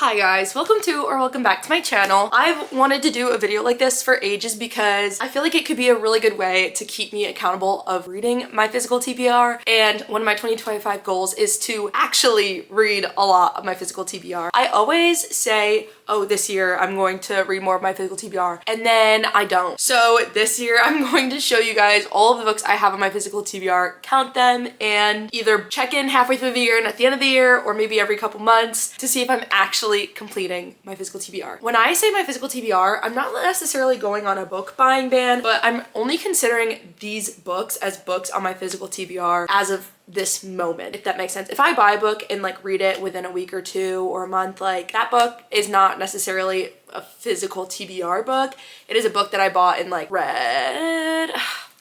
Hi guys, welcome back to my channel. I've wanted to do a video like this for ages because I feel like it could be a really good way to keep me accountable of reading my physical TBR, and one of my 2025 goals is to actually read a lot of my physical TBR. I always say, oh, this year I'm going to read more of my physical TBR, and then I don't. So this year I'm going to show you guys all of the books I have on my physical TBR, count them, and either check in halfway through the year and at the end of the year, or maybe every couple months to see if I'm actually completing my physical TBR. When I say my physical TBR, I'm not necessarily going on a book buying ban, but I'm only considering these books as books on my physical TBR as of this moment, if that makes sense. If I buy a book and like read it within a week or two or a month, like that book is not necessarily a physical TBR book. It is a book that I bought and like read.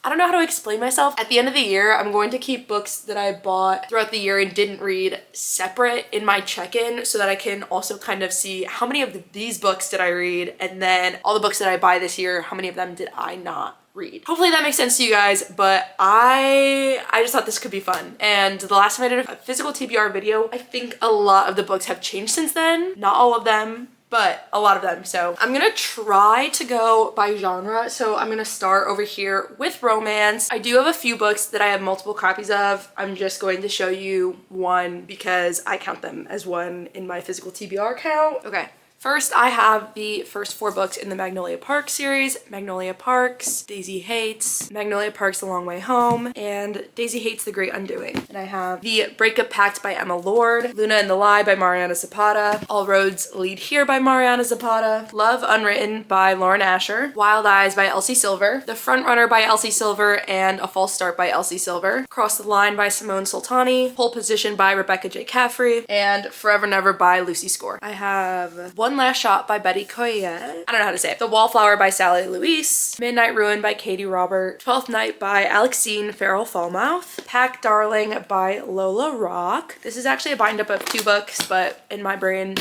I don't know how to explain myself. At the end of the year, I'm going to keep books that I bought throughout the year and didn't read separate in my check-in so that I can also kind of see how many of these books did I read, and then all the books that I buy this year, how many of them did I not read. Hopefully that makes sense to you guys, but I just thought this could be fun. And the last time I did a physical TBR video, I think a lot of the books have changed since then. Not all of them, but a lot of them. So I'm gonna try to go by genre. So I'm gonna start over here with romance. I do have a few books that I have multiple copies of. I'm just going to show you one because I count them as one in my physical TBR count. Okay. First, I have the first 4 books in the Magnolia Parks series. Magnolia Parks, Daisy Hates, Magnolia Parks The Long Way Home, and Daisy Hates The Great Undoing. And I have The Breakup Pact by Emma Lord, Luna and the Lie by Mariana Zapata, All Roads Lead Here by Mariana Zapata, Love Unwritten by Lauren Asher, Wild Eyes by Elsie Silver, The Frontrunner by Elsie Silver and A False Start by Elsie Silver, Cross the Line by Simone Soltani, Pole Position by Rebecca J. Caffrey, and Forever Never by Lucy Score. I have One Last Shot by Betty Coyette. I don't know how to say it. The Wallflower by Sally Louise. Midnight Ruin by Katie Robert. Twelfth Night by Alexine Farrell Fallmouth. Pack Darling by Lola Rock. This is actually a bind up of 2 books, but in my brain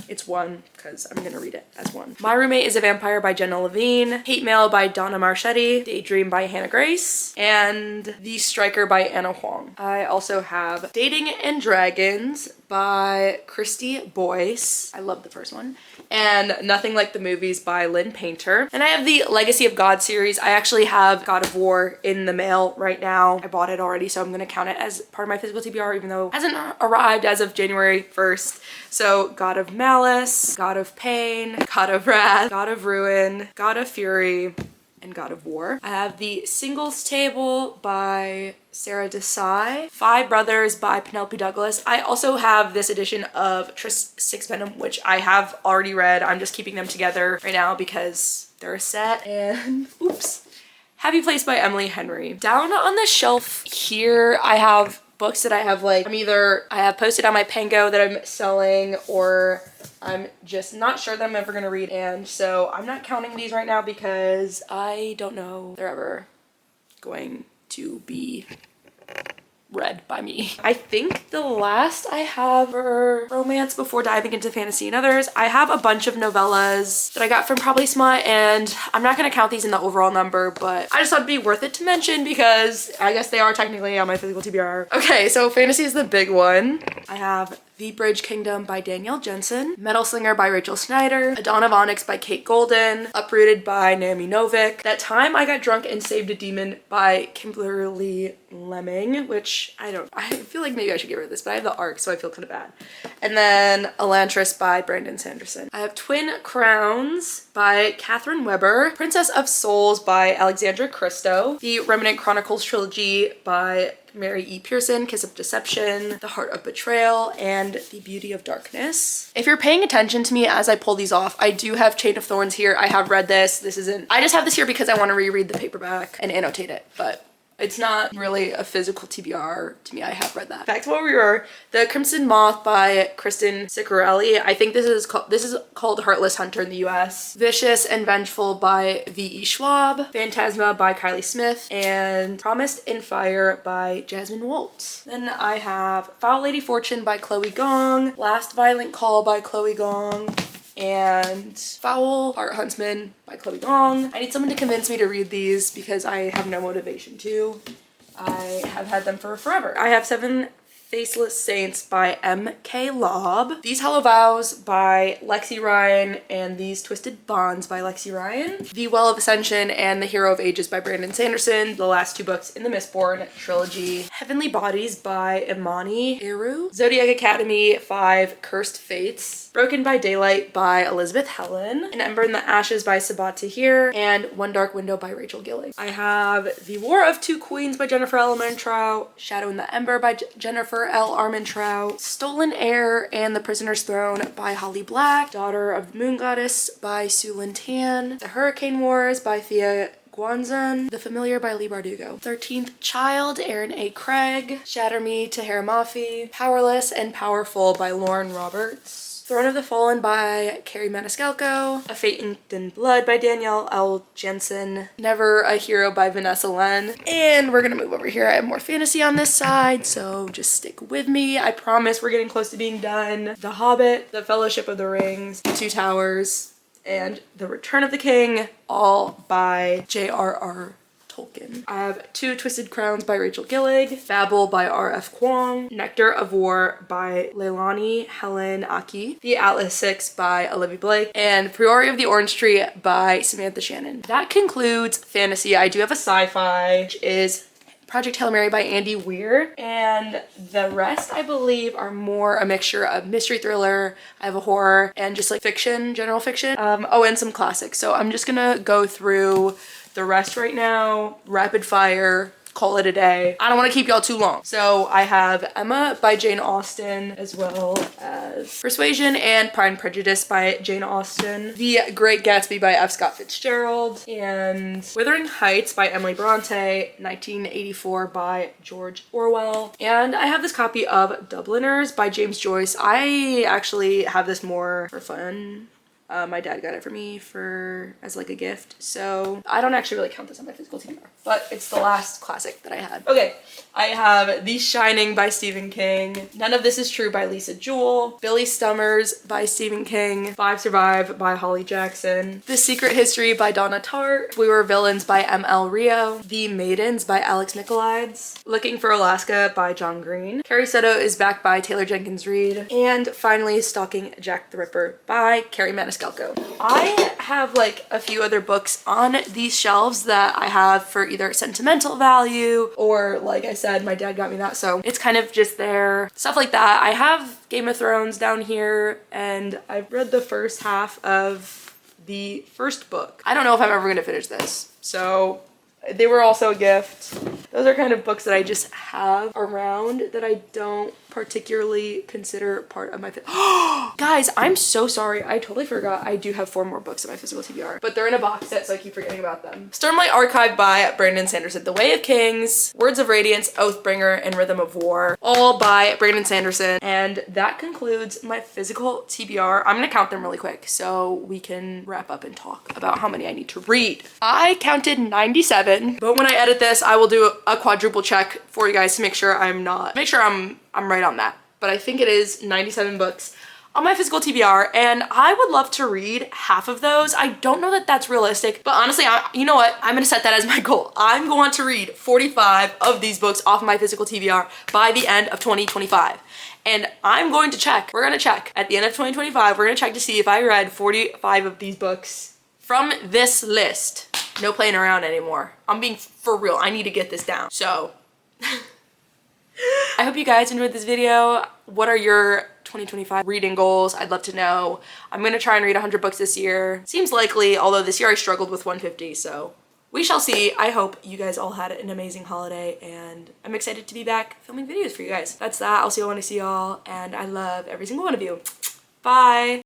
it's one because I'm gonna read it as one. My Roommate is a Vampire by Jenna Levine. Hate Mail by Donna Marchetti. Daydream by Hannah Grace. And The Striker by Anna Huang. I also have Dating and Dragons by Christy Boyce. I love the first one. And Nothing Like the Movies by Lynn Painter. And I have the Legacy of God series. I actually have God of War in the mail right now. I bought it already, so I'm gonna count it as part of my physical TBR, even though it hasn't arrived as of January 1st. So God of Malice, God of Pain, God of Wrath, God of Ruin, God of Fury, and God of War. I have The Singles Table by Sarah Desai, Five Brothers by Penelope Douglas. I also have this edition of Tris Six Venom, which I have already read. I'm just keeping them together right now because they're a set. And oops. Happy Place by Emily Henry. Down on the shelf here, I have books that I have like, I have posted on my Pango that I'm selling, or I'm just not sure that I'm ever gonna read, and so I'm not counting these right now because I don't know if they're ever going to be read by me. I think the last I have for romance before diving into fantasy and others, I have a bunch of novellas that I got from Probably Smut, and I'm not gonna count these in the overall number, but I just thought it'd be worth it to mention because I guess they are technically on my physical TBR. Okay, so fantasy is the big one. I have The Bridge Kingdom by Danielle Jensen, Metal Slinger by Rachel Schneider, A Dawn of Onyx by Kate Golden, Uprooted by Naomi Novik, That Time I Got Drunk and Saved a Demon by Kimberly Lemming, which I feel like maybe I should get rid of this, but I have the ARC, so I feel kind of bad. And then Elantris by Brandon Sanderson. I have Twin Crowns by Catherine Weber, Princess of Souls by Alexandra Christo, The Remnant Chronicles trilogy by Mary E. Pearson, Kiss of Deception, The Heart of Betrayal, and The Beauty of Darkness. If you're paying attention to me as I pull these off, I do have Chain of Thorns here. I have read this. I just have this here because I want to reread the paperback and annotate it, but it's not really a physical TBR to me. I have read that. Back to where we were. The Crimson Moth by Kristen Ciccarelli. I think this is called Heartless Hunter in the US. Vicious and Vengeful by V.E. Schwab. Phantasma by Kylie Smith. And Promised in Fire by Jasmine Woltz. Then I have Foul Lady Fortune by Chloe Gong. Last Violent Call by Chloe Gong. And Foul Heart Huntsman by Chloe Gong. I need someone to convince me to read these because I have no motivation to. I have had them for forever. I have 7 Faceless Saints by M.K. Lobb, These Hollow Vows by Lexi Ryan, and These Twisted Bonds by Lexi Ryan, The Well of Ascension and The Hero of Ages by Brandon Sanderson, the last 2 books in the Mistborn trilogy, Heavenly Bodies by Imani Eru, Zodiac Academy 5 Cursed Fates, Broken by Daylight by Elizabeth Helen, An Ember in the Ashes by Sabat Tahir, and One Dark Window by Rachel Gillig. I have The War of Two Queens by Jennifer L. Armentrout, Shadow in the Ember by Jennifer L. Armentrout, Stolen Heir and The Prisoner's Throne by Holly Black, Daughter of the Moon Goddess by Sue Lynn Tan, The Hurricane Wars by Thea Guanzan, The Familiar by Lee Bardugo, 13th Child, Aaron A. Craig, Shatter Me, Tahira Mafi, Powerless and Powerful by Lauren Roberts, Throne of the Fallen by Carrie Maniscalco, A Fate Inked in Blood by Danielle L. Jensen, Never a Hero by Vanessa Len. And we're gonna move over here. I have more fantasy on this side, so just stick with me. I promise we're getting close to being done. The Hobbit, The Fellowship of the Rings, The Two Towers, and The Return of the King, all by J.R.R. Tolkien. I have 2 Twisted Crowns by Rachel Gillig, Babel by R.F. Kuang, Nectar of War by Leilani Helen Aki, The Atlas 6 by Olivia Blake, and Priori of the Orange Tree by Samantha Shannon. That concludes fantasy. I do have a sci-fi, which is Project Hail Mary by Andy Weir, and the rest I believe are more a mixture of mystery thriller, I have a horror, and just like fiction, general fiction. Oh, and some classics. So I'm just gonna go through the rest right now, rapid fire, call it a day. I don't want to keep y'all too long. So I have Emma by Jane Austen, as well as Persuasion and Pride and Prejudice by Jane Austen, The Great Gatsby by F. Scott Fitzgerald, and Wuthering Heights by Emily Bronte, 1984 by George Orwell. And I have this copy of Dubliners by James Joyce. I actually have this more for fun. My dad got it for me as like a gift, so I don't actually really count this on my physical TBR, but it's the last classic that I had. Okay, I have The Shining by Stephen King, None of This Is True by Lisa Jewell, Billy Stummers by Stephen King, Five Survive by Holly Jackson, The Secret History by Donna Tartt, We Were Villains by M.L. Rio, The Maidens by Alex Nikolides, Looking for Alaska by John Green, Carrie Soto Is Back by Taylor Jenkins Reid, and finally Stalking Jack the Ripper by Carrie Maniscalco. I have like a few other books on these shelves that I have for either sentimental value or, like I said, my dad got me that, so it's kind of just there. Stuff like that. I have Game of Thrones down here, and I've read the first half of the first book. I don't know if I'm ever gonna finish this, so they were also a gift. Those are kind of books that I just have around that I don't particularly consider part of my Guys, I'm so sorry. I totally forgot. I do have 4 more books in my physical TBR, but they're in a box set, so I keep forgetting about them. Stormlight Archive by Brandon Sanderson, The Way of Kings, Words of Radiance, Oathbringer, and Rhythm of War, all by Brandon Sanderson. And that concludes my physical TBR. I'm gonna count them really quick so we can wrap up and talk about how many I need to read. I counted 97, but when I edit this, I will do a quadruple check for you guys to make sure I'm right on that. But I think it is 97 books on my physical TBR, and I would love to read half of those. I don't know that that's realistic, but honestly, you know what? I'm gonna set that as my goal. I'm going to read 45 of these books off my physical TBR by the end of 2025. And I'm going to check. We're gonna check. At the end of 2025, we're gonna check to see if I read 45 of these books from this list. No playing around anymore. I'm being for real. I need to get this down. So I hope you guys enjoyed this video. What are your 2025 reading goals? I'd love to know. I'm gonna try and read 100 books this year. Seems likely, although this year I struggled with 150, so we shall see. I hope you guys all had an amazing holiday, and I'm excited to be back filming videos for you guys. That's that. I'll see you when I see y'all, and I love every single one of you. Bye.